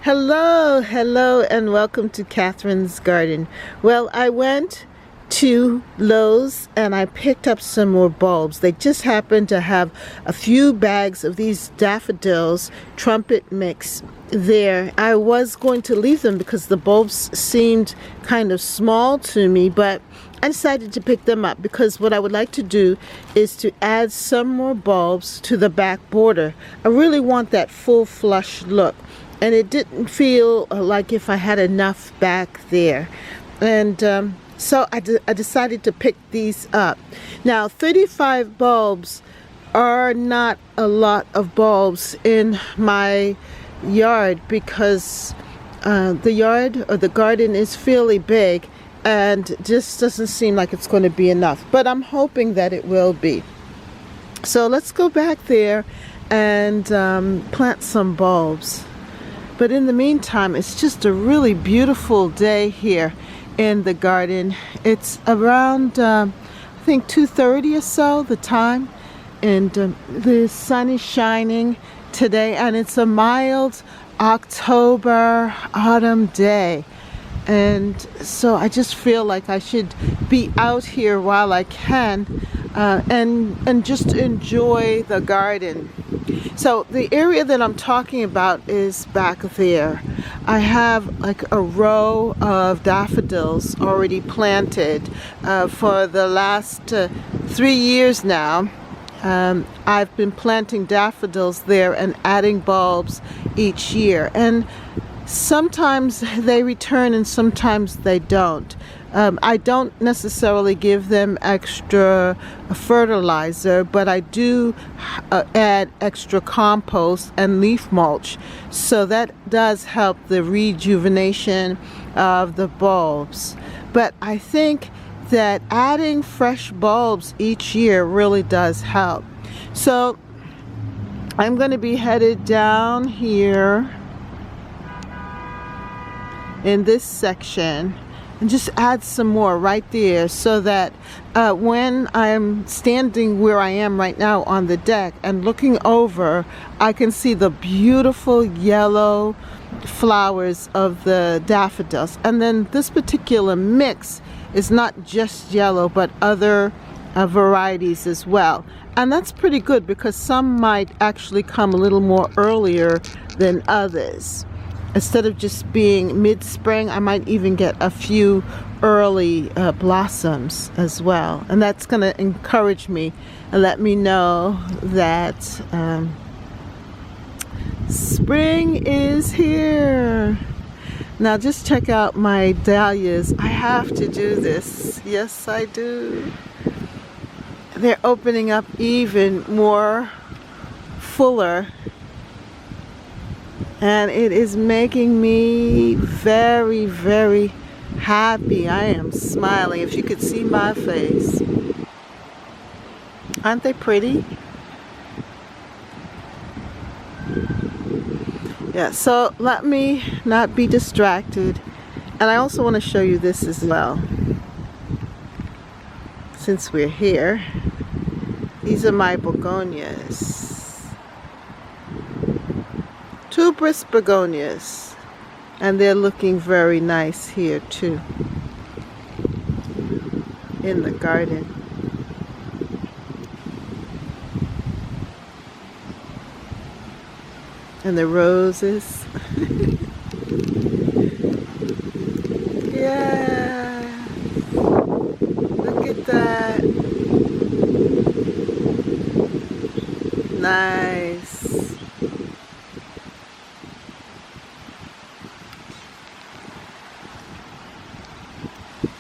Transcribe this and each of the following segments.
Hello, and welcome to Catherine's Garden. Well, I went to Lowe's and I picked up some more bulbs. They just happened to have a few bags of these daffodils trumpet mix there. I was going to leave them because the bulbs seemed kind of small to me, but I decided to pick them up because what I would like to do is to add some more bulbs to the back border. I really want that full flush look, and it didn't feel like if I had enough back there. And so I decided to pick these up. Now 35 bulbs are not a lot of bulbs in my yard because the garden is fairly big and just doesn't seem like it's going to be enough, but I'm hoping that it will be. So let's go back there and plant some bulbs. But in the meantime, it's just a really beautiful day here in the garden. It's around I think 2:30 or so the time, and the sun is shining today, and it's a mild October autumn day. And so I just feel like I should be out here while I can and just enjoy the garden. So the area that I'm talking about is back there. I have like a row of daffodils already planted for the last 3 years now. I've been planting daffodils there and adding bulbs each year, and sometimes they return and sometimes they don't. I don't necessarily give them extra fertilizer, but I do add extra compost and leaf mulch, so that does help the rejuvenation of the bulbs. But I think that adding fresh bulbs each year really does help. So I'm going to be headed down here in this section and just add some more right there, so that when I'm standing where I am right now on the deck and looking over, I can see the beautiful yellow flowers of the daffodils. And then this particular mix is not just yellow, but other varieties as well. And that's pretty good because some might actually come a little more earlier than others. Instead of just being mid-spring, I might even get a few early blossoms as well. And that's going to encourage me and let me know that spring is here. Now just check out my dahlias. I have to do this. Yes, I do. They're opening up even more fuller, and it is making me very, very happy. I am smiling. If you could see my face. Aren't they pretty? Yeah, so let me not be distracted. And I also want to show you this as well. Since we're here, these are my begonias. Tuberous begonias, and they're looking very nice here too in the garden. And the roses. Yeah, look at that. Nice.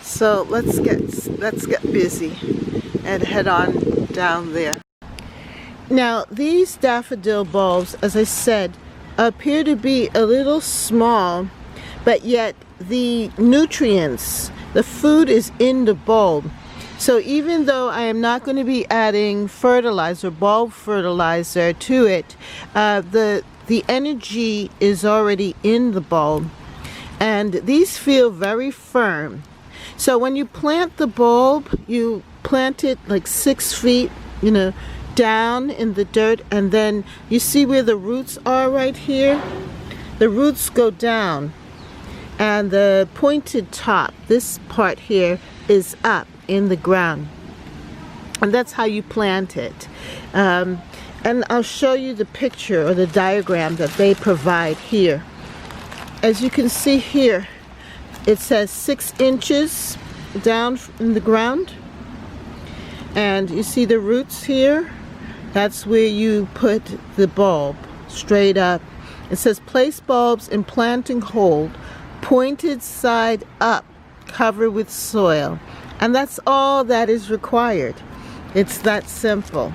So let's get busy and head on down there. Now these daffodil bulbs, as I said, appear to be a little small, but yet the nutrients, the food is in the bulb. So even though I am not going to be adding fertilizer, bulb fertilizer to it, the energy is already in the bulb, and these feel very firm. So when you plant the bulb, you plant it like 6 feet, down in the dirt, and then you see where the roots are right here. the roots go down, and the pointed top, this part here, is up in the ground. And that's how you plant it. And I'll show you the picture or the diagram that they provide here. As you can see here, it says 6 inches down in the ground. And you see the roots here? That's where you put the bulb, straight up. It says place bulbs in planting hole, pointed side up, covered with soil. And that's all that is required. It's that simple.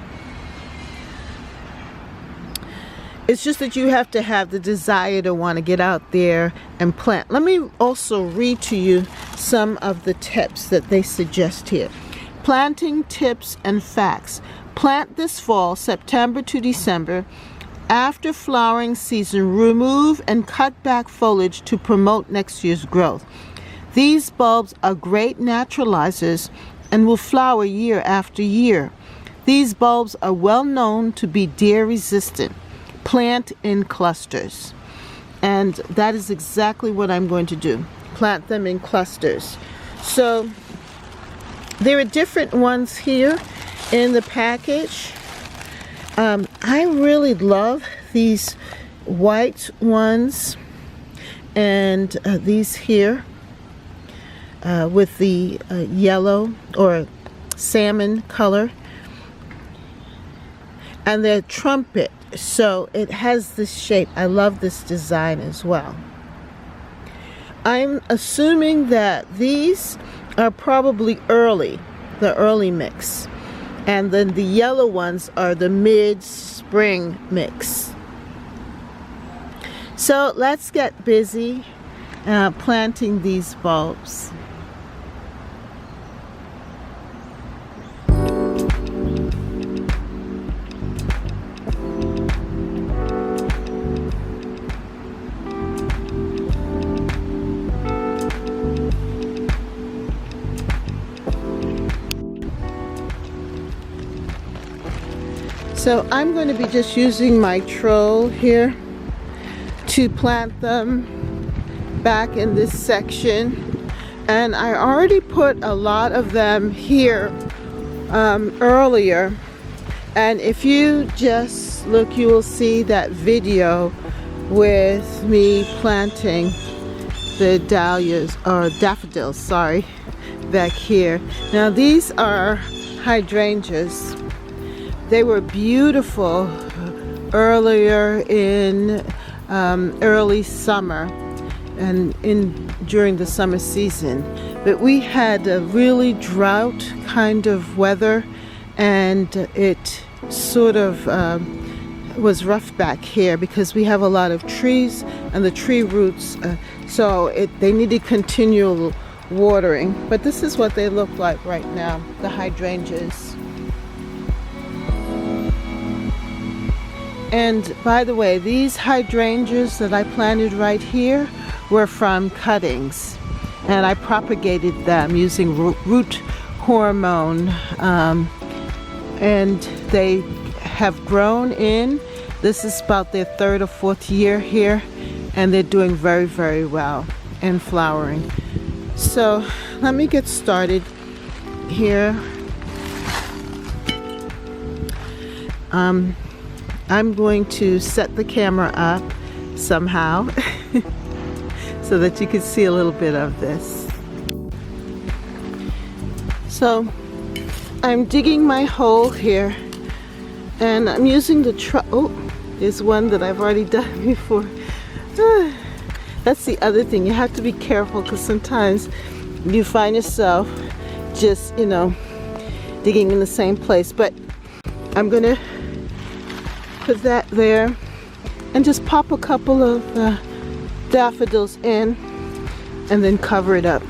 It's just that you have to have the desire to want to get out there and plant. Let me also read to you some of the tips that they suggest here. Planting tips and facts. Plant this fall, September to December. After flowering season, remove and cut back foliage to promote next year's growth. These bulbs are great naturalizers and will flower year after year. These bulbs are well known to be deer resistant. Plant in clusters. And that is exactly what I'm going to do. Plant them in clusters. So there are different ones here in the package. I really love these white ones and these here with the yellow or salmon color, and they're trumpet, so it has this shape. I love this design as well. I'm assuming that these are probably early, the early mix, and then the yellow ones are the mid-spring mix. So let's get busy planting these bulbs. So I'm going to be just using my troll here to plant them back in this section, and I already put a lot of them here earlier, and if you just look, you will see that video with me planting the dahlias, or daffodils, sorry, back here. Now these are hydrangeas. They were beautiful earlier in early summer and during the summer season, but we had a really drought kind of weather, and it sort of was rough back here because we have a lot of trees and the tree roots, so they needed continual watering. But this is what they look like right now, the hydrangeas. And by the way, these hydrangeas that I planted right here were from cuttings, and I propagated them using root hormone, and they have grown in. This is about their 3rd or 4th year here, and they're doing very, very well and flowering. So let me get started here. I'm going to set the camera up somehow so that you can see a little bit of this. So I'm digging my hole here, and I'm using the there's one that I've already done before. That's the other thing, you have to be careful, because sometimes you find yourself just, digging in the same place. But I'm gonna put that there and just pop a couple of daffodils in and then cover it up.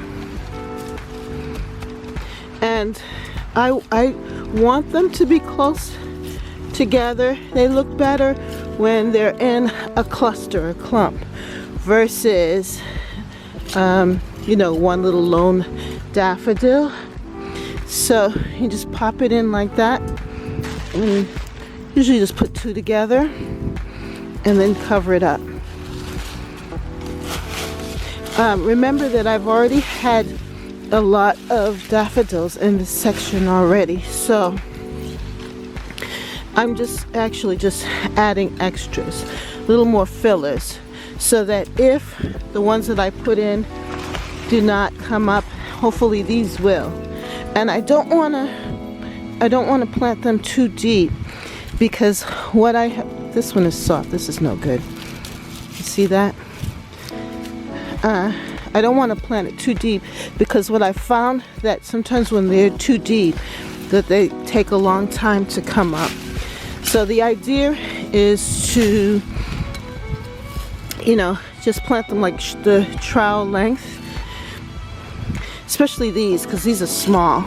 And I want them to be close together. They look better when they're in a cluster, a clump, versus one little lone daffodil. So you just pop it in like that, and usually just put 2 together and then cover it up. Remember that I've already had a lot of daffodils in this section already, so I'm just adding extras, a little more fillers, so that if the ones that I put in do not come up, hopefully these will. And I don't want to plant them too deep, because what I have, this one is soft, this is no good. You see that? I don't want to plant it too deep, because what I found that sometimes when they're too deep, that they take a long time to come up. So the idea is to, just plant them like the trowel length, especially these, because these are small.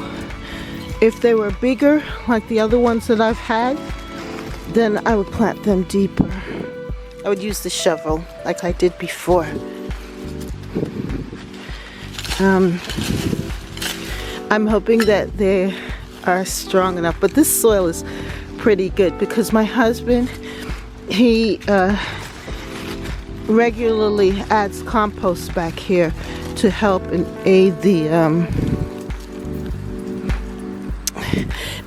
If they were bigger, like the other ones that I've had, then I would plant them deeper. I would use the shovel like I did before. I'm hoping that they are strong enough, but this soil is pretty good, because my husband, he regularly adds compost back here to help and aid the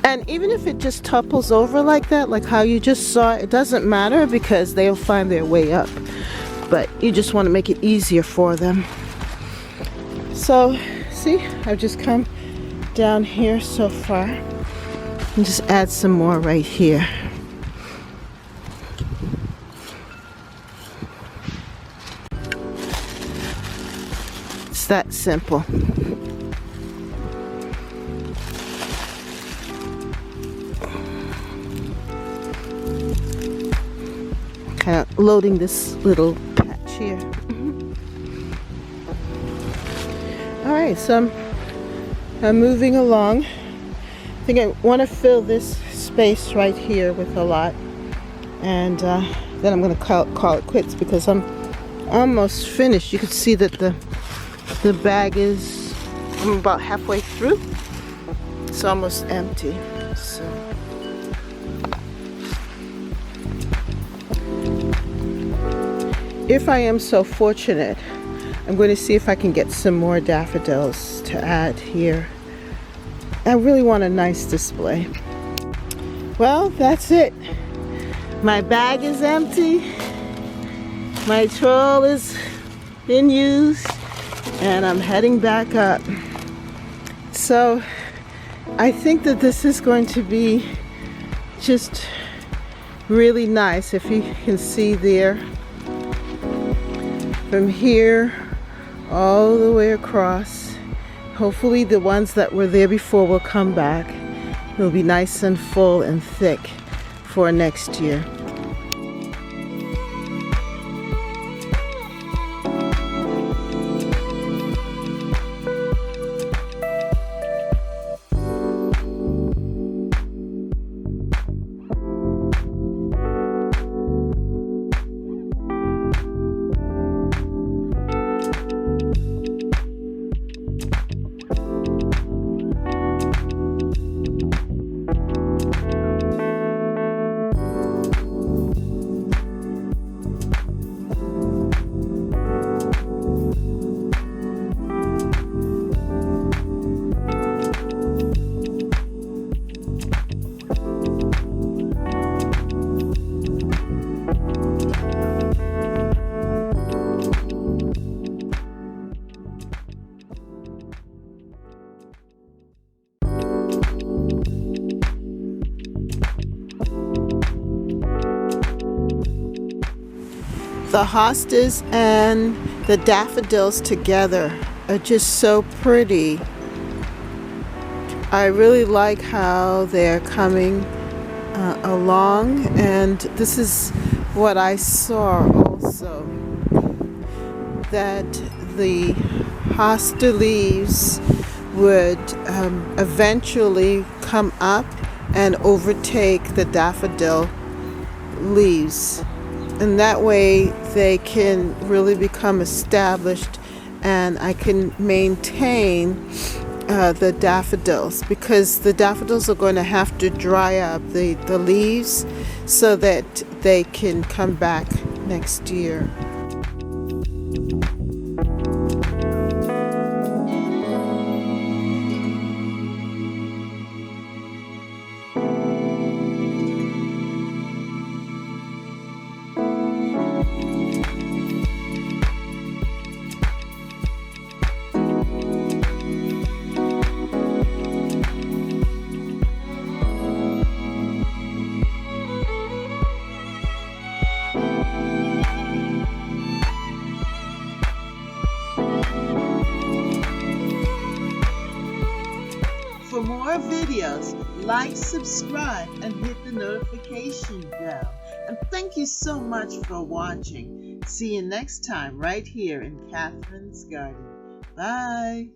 and even if it just topples over like that, like how you just saw, it doesn't matter, because they'll find their way up, but you just want to make it easier for them. So see, I've just come down here so far and just add some more right here. It's that simple. Kind of loading this little patch here. Alright, so I'm moving along. I think I want to fill this space right here with a lot, and then I'm going to call it quits, because I'm almost finished. You can see that the bag is, I'm about halfway through. It's almost empty. So if I am so fortunate, I'm going to see if I can get some more daffodils to add here. I really want a nice display. Well, that's it. My bag is empty. My troll is been used, and I'm heading back up. So I think that this is going to be just really nice. If you can see there, from here all the way across. Hopefully the ones that were there before will come back. It'll be nice and full and thick for next year. The hostas and the daffodils together are just so pretty. I really like how they're coming along, and this is what I saw also, that the hosta leaves would eventually come up and overtake the daffodil leaves, and that way they can really become established, and I can maintain the daffodils, because the daffodils are going to have to dry up the leaves so that they can come back next year. more videos, like, subscribe, and hit the notification bell. And thank you so much for watching. See you next time right here in Catherine's Garden. Bye.